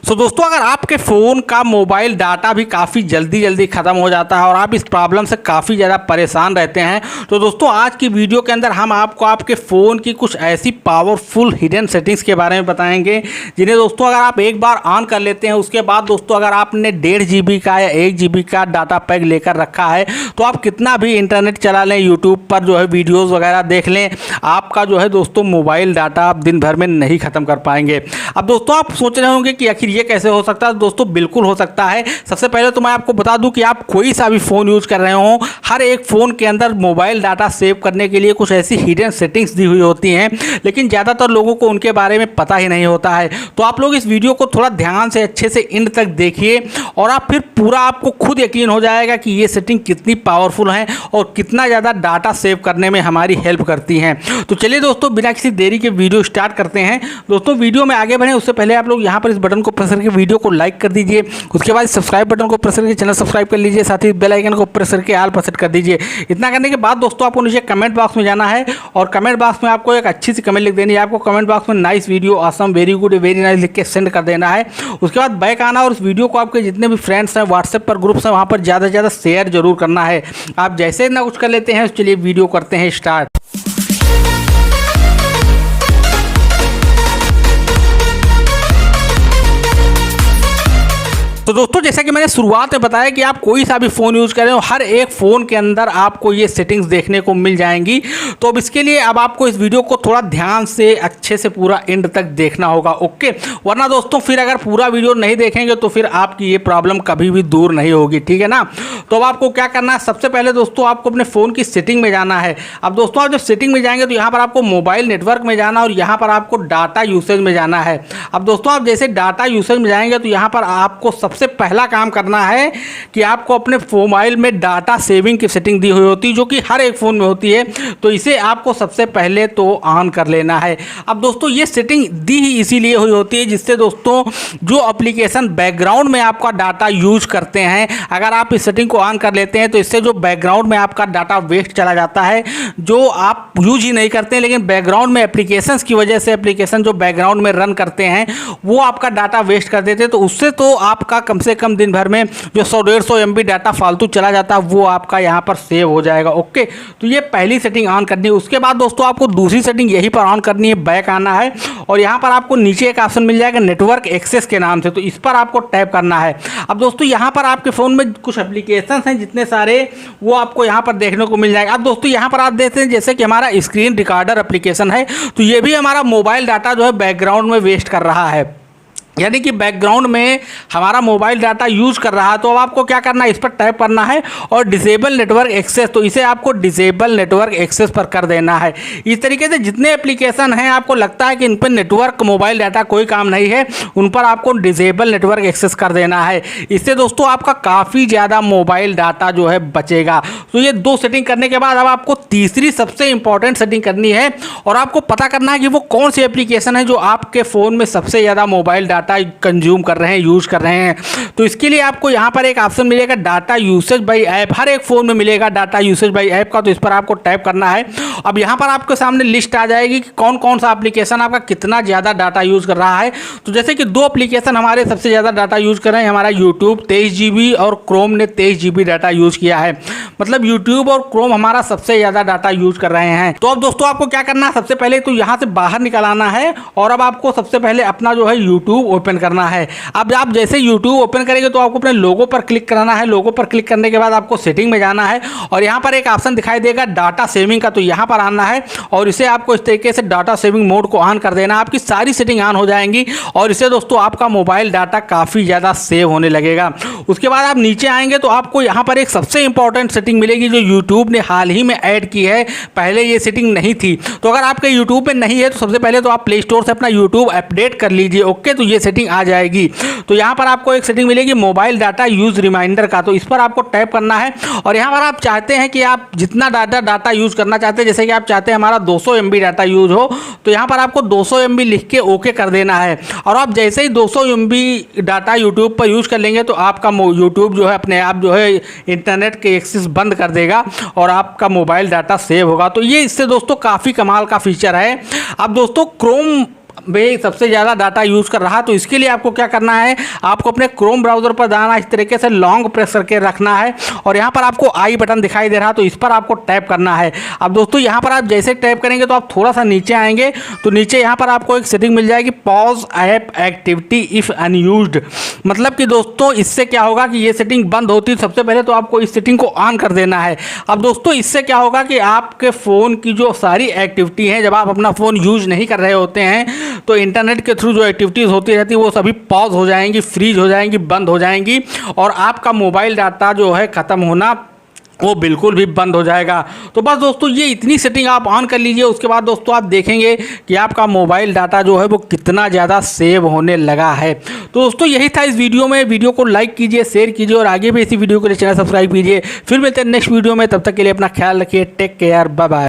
दोस्तों अगर आपके फ़ोन का मोबाइल डाटा भी काफ़ी जल्दी ख़त्म हो जाता है और आप इस प्रॉब्लम से काफ़ी ज़्यादा परेशान रहते हैं तो दोस्तों आज की वीडियो के अंदर हम आपको आपके फ़ोन की कुछ ऐसी पावरफुल हिडन सेटिंग्स के बारे में बताएंगे जिन्हें दोस्तों अगर आप एक बार ऑन कर लेते हैं उसके बाद दोस्तों अगर आपने 1.5 GB का या 1 GB का डाटा पैक लेकर रखा है तो आप कितना भी इंटरनेट चला लें, यूट्यूब पर जो है वीडियोज़ वगैरह देख लें, आपका जो है दोस्तों मोबाइल डाटा आप दिन भर में नहीं ख़त्म कर पाएंगे। अब दोस्तों आप सोच रहे होंगे कि आखिर ये कैसे हो सकता है। दोस्तों बिल्कुल हो सकता है। सबसे पहले तो मैं आपको बता दूं कि आप कोई सा भी फ़ोन यूज़ कर रहे हो, हर एक फ़ोन के अंदर मोबाइल डाटा सेव करने के लिए कुछ ऐसी हिडन सेटिंग्स दी हुई होती हैं, लेकिन ज़्यादातर लोगों को उनके बारे में पता ही नहीं होता है। तो आप लोग इस वीडियो को थोड़ा ध्यान से अच्छे से एंड तक देखिए और आप फिर पूरा आपको खुद यकीन हो जाएगा कि ये सेटिंग कितनी पावरफुल है और कितना ज़्यादा डाटा सेव करने में हमारी हेल्प करती हैं। तो चलिए दोस्तों बिना किसी देरी के वीडियो स्टार्ट करते हैं। दोस्तों वीडियो में आगे बढ़ें उससे पहले आप लोग यहाँ पर इस बटन को प्रेस करके वीडियो को लाइक कर दीजिए, उसके बाद सब्सक्राइब बटन को प्रेस करके चैनल सब्सक्राइब कर लीजिए, साथ ही बेल आइकन को प्रेस करके ऑल पर सेट कर दीजिए। इतना करने के बाद दोस्तों आपको नीचे कमेंट बॉक्स में जाना है और कमेंट बॉक्स में आपको एक अच्छी सी कमेंट लिख देनी है। आपको कमेंट बॉक्स में nice video, awesome, very good, very nice लिख के सेंड कर देना है। उसके बाद बैक आना और उस वीडियो को आपके जितने भी फ्रेंड्स हैं, व्हाट्सएप पर ग्रुप्स हैं, वहाँ पर ज़्यादा से ज़्यादा शेयर जरूर करना है। आप जैसे ना कुछ कर लेते हैं, चलिए वीडियो करते हैं स्टार्ट। तो दोस्तों जैसा कि मैंने शुरुआत में बताया कि आप कोई सा भी फ़ोन यूज़ करें, हर एक फ़ोन के अंदर आपको ये सेटिंग्स देखने को मिल जाएंगी। तो अब इसके लिए अब आपको इस वीडियो को थोड़ा ध्यान से अच्छे से पूरा एंड तक देखना होगा, ओके। वरना दोस्तों फिर अगर पूरा वीडियो नहीं देखेंगे तो फिर आपकी ये प्रॉब्लम कभी भी दूर नहीं होगी, ठीक है ना। तो अब आपको क्या करना है, सबसे पहले दोस्तों आपको अपने फ़ोन की सेटिंग में जाना है। अब दोस्तों आप जब सेटिंग में जाएंगे तो यहाँ पर आपको मोबाइल नेटवर्क में जाना और यहाँ पर आपको डाटा यूसेज में जाना है। अब दोस्तों आप जैसे डाटा यूसेज में जाएंगे तो यहाँ पर आपको सबसे पहला काम करना है कि आपको अपने मोबाइल में डाटा सेविंग की सेटिंग दी हुई होती है जो कि हर एक फ़ोन में होती है, तो इसे आपको सबसे पहले तो ऑन कर लेना है। अब दोस्तों ये सेटिंग दी ही इसीलिए हुई होती है जिससे दोस्तों जो एप्लीकेशन बैकग्राउंड में आपका डाटा यूज करते हैं, अगर आप इस सेटिंग को ऑन कर लेते हैं तो इससे जो बैकग्राउंड में आपका डाटा वेस्ट चला जाता है, जो आप यूज ही नहीं करते हैं लेकिन बैकग्राउंड में एप्लीकेशंस की वजह से एप्लीकेशन जो बैकग्राउंड में रन करते हैं वो आपका डाटा वेस्ट कर देते हैं, तो उससे तो आपका कम से कम दिन भर में जो 100-150 MB डाटा फालतू चला जाता है वो आपका यहाँ पर सेव हो जाएगा, ओके। तो ये पहली सेटिंग ऑन करनी है। उसके बाद दोस्तों आपको दूसरी सेटिंग यहीं पर ऑन करनी है, बैक आना है और यहाँ पर आपको नीचे एक ऑप्शन मिल जाएगा नेटवर्क एक्सेस के नाम से, तो इस पर आपको टैप करना है। अब दोस्तों यहाँ पर आपके फ़ोन में कुछ एप्लीकेशन हैं जितने सारे वो आपको यहाँ पर देखने को मिल जाएगा। अब दोस्तों यहाँ पर आप देखते हैं जैसे कि हमारा स्क्रीन रिकॉर्डर एप्लीकेशन है, तो ये भी हमारा मोबाइल डाटा जो है बैकग्राउंड में वेस्ट कर रहा है, यानी कि बैकग्राउंड में हमारा मोबाइल डाटा यूज़ कर रहा है। तो अब आपको क्या करना है, इस पर टैप करना है और डिसेबल नेटवर्क एक्सेस, तो इसे आपको डिसेबल नेटवर्क एक्सेस पर कर देना है। इस तरीके से जितने एप्लीकेशन हैं आपको लगता है कि इन पर नेटवर्क मोबाइल डाटा कोई काम नहीं है, उन पर आपको डिसेबल नेटवर्क एक्सेस कर देना है। इससे दोस्तों आपका काफ़ी ज़्यादा मोबाइल डाटा जो है बचेगा। तो ये दो सेटिंग करने के बाद अब आपको तीसरी सबसे इंपॉर्टेंट सेटिंग करनी है और आपको पता करना है कि वो कौन सी एप्लीकेशन है जो आपके फ़ोन में सबसे ज़्यादा मोबाइल डाटा कंज्यूम कर रहे हैं, यूज कर रहे हैं। तो इसके लिए आपको यहाँ पर एक ऑप्शन मिलेगा डाटा यूसेज बाय ऐप, हर एक फ़ोन में मिलेगा डाटा यूसेज बाय ऐप का, तो इस पर आपको टैप करना है। अब यहाँ पर आपके सामने लिस्ट आ जाएगी कि कौन कौन सा एप्लीकेशन आपका कितना ज़्यादा डाटा यूज़ कर रहा है। तो जैसे कि दो एप्लीकेशन हमारे सबसे ज़्यादा डाटा यूज़ कर रहे हैं, हमारा यूट्यूब 23 GB और क्रोम ने 23 GB डाटा यूज़ किया है, मतलब यूट्यूब और क्रोम हमारा सबसे ज़्यादा डाटा यूज़ कर रहे हैं। तो अब दोस्तों आपको क्या करना है, सबसे पहले तो यहाँ से बाहर निकल आना है और अब आपको सबसे पहले अपना जो है यूट्यूब ओपन करना है। अब आप जैसे YouTube ओपन करेंगे तो आपको अपने लोगो पर क्लिक कराना है। लोगो पर क्लिक करने के बाद आपको सेटिंग में जाना है और यहाँ पर एक ऑप्शन दिखाई देगा डाटा सेविंग का, तो यहाँ पर आना है और इसे आपको इस तरीके से डाटा सेविंग मोड को ऑन कर देना। आपकी सारी सेटिंग ऑन हो जाएंगी और इससे दोस्तों आपका मोबाइल डाटा काफ़ी ज़्यादा सेव होने लगेगा। उसके बाद आप नीचे आएंगे तो आपको यहाँ पर एक सबसे इंपॉर्टेंट सेटिंग मिलेगी जो यूट्यूब ने हाल ही में ऐड की है, पहले ये सेटिंग नहीं थी। तो अगर आपके यूट्यूब में नहीं है तो सबसे पहले तो आप प्ले स्टोर से अपना यूट्यूब अपडेट कर लीजिए, ओके। तो ये सेटिंग आ जाएगी। तो यहाँ पर आपको एक सेटिंग मिलेगी मोबाइल डाटा यूज रिमाइंडर का, तो इस पर आपको टैप करना है और यहाँ पर आप चाहते हैं कि आप जितना डाटा यूज करना चाहते हैं, जैसे कि आप चाहते हैं हमारा 200 MB डाटा यूज हो, तो यहाँ पर आपको 200 MB लिख के ओके कर देना है। और आप जैसे ही 200 MB डाटा यूट्यूब पर यूज कर लेंगे तो आपका यूट्यूब जो है अपने आप जो है इंटरनेट के एक्सेस बंद कर देगा और आपका मोबाइल डाटा सेव होगा। तो ये इससे दोस्तों काफ़ी कमाल का फीचर है। अब दोस्तों क्रोम भाई सबसे ज़्यादा डाटा यूज़ कर रहा है। तो इसके लिए आपको क्या करना है, आपको अपने क्रोम ब्राउज़र पर जाना, इस तरीके से लॉन्ग प्रेस करके रखना है और यहाँ पर आपको आई बटन दिखाई दे रहा है, तो इस पर आपको टैप करना है। अब दोस्तों यहाँ पर आप जैसे टैप करेंगे तो आप थोड़ा सा नीचे आएंगे, तो नीचे यहाँ पर आपको एक सेटिंग मिल जाएगी, pause app activity if unused. मतलब कि दोस्तों इससे क्या होगा कि ये सेटिंग बंद होती है, सबसे पहले तो आपको इस सेटिंग को ऑन कर देना है। अब दोस्तों इससे क्या होगा कि आपके फ़ोन की जो सारी एक्टिविटी हैं, जब आप अपना फ़ोन यूज नहीं कर रहे होते हैं तो इंटरनेट के थ्रू जो एक्टिविटीज़ होती रहती है वो सभी पॉज हो जाएंगी, फ्रीज हो जाएंगी, बंद हो जाएंगी और आपका मोबाइल डाटा जो है ख़त्म होना वो बिल्कुल भी बंद हो जाएगा। तो बस दोस्तों ये इतनी सेटिंग आप ऑन कर लीजिए, उसके बाद दोस्तों आप देखेंगे कि आपका मोबाइल डाटा जो है वो कितना ज़्यादा सेव होने लगा है। तो दोस्तों यही था इस वीडियो में। वीडियो को लाइक कीजिए, शेयर कीजिए और आगे भी इसी वीडियो के लिए चैनल सब्सक्राइब कीजिए। फिर मिलते हैं नेक्स्ट वीडियो में, तब तक के लिए अपना ख्याल रखिए। Take care, bye bye.